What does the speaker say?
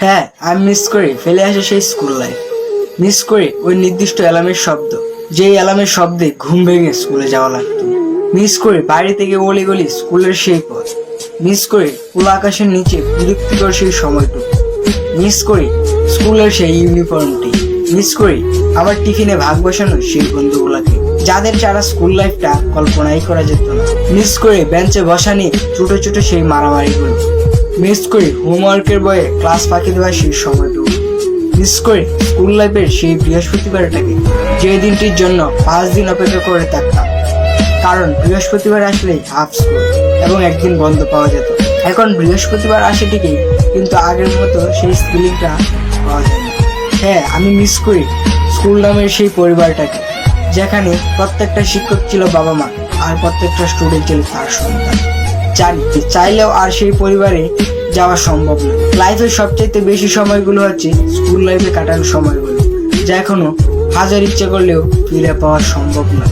হ্যাঁ, আমি মিস করি ফেলে আসে সেই স্কুল লাইফ। মিস করি ওই নির্দিষ্ট অ্যালার্মের শব্দ, যেই অ্যালার্মের শব্দে ঘুম ভেঙে স্কুলে যাওয়া লাগতো। মিস করি বাড়ি থেকে অলিগলি স্কুলের সেই পথ। মিস করি খোলা আকাশের নিচে বিরক্তিকর সেই সময়টুকু। মিস করি স্কুলের সেই ইউনিফর্মটি। মিস করি আবার টিফিনে ভাগ বসানো সেই বন্ধুগুলাকে, যাদের ছাড়া স্কুল লাইফটা কল্পনাই করা যেত না। মিস করি বেঞ্চে বসা নিয়ে ছোট ছোট সেই মারামারিগুলো। মিস করি হোমওয়ার্কের বয়ে ক্লাস ফাঁকি দেওয়া সেই সময়টুকু। মিস করি স্কুল লাইফের সেই বৃহস্পতিবারটাকে, যে দিনটির জন্য 5 দিন অপেক্ষা করে থাকতাম, কারণ বৃহস্পতিবার আসলেই হাফ স্কুল এবং একদিন বন্ধ পাওয়া যেত। এখন বৃহস্পতিবার আসে ঠিকই, কিন্তু আগের মতো সেই স্কুলিংটা পাওয়া যায় না। হ্যাঁ, আমি মিস করি স্কুল নামের সেই পরিবারটাকে, যেখানে প্রত্যেকটা শিক্ষক ছিল বাবা মা আর প্রত্যেকটা স্টুডেন্ট ছিল তার সন্তান। জানি চাইলেও আর সেই পরিবারে যাওয়া সম্ভব না। লাইফের সবচাইতে বেশি সময়গুলো হচ্ছে স্কুল লাইফে কাটানোর সময়গুলো, যা এখনো হাজার ইচ্ছে করলেও ফিরে পাওয়া সম্ভব না।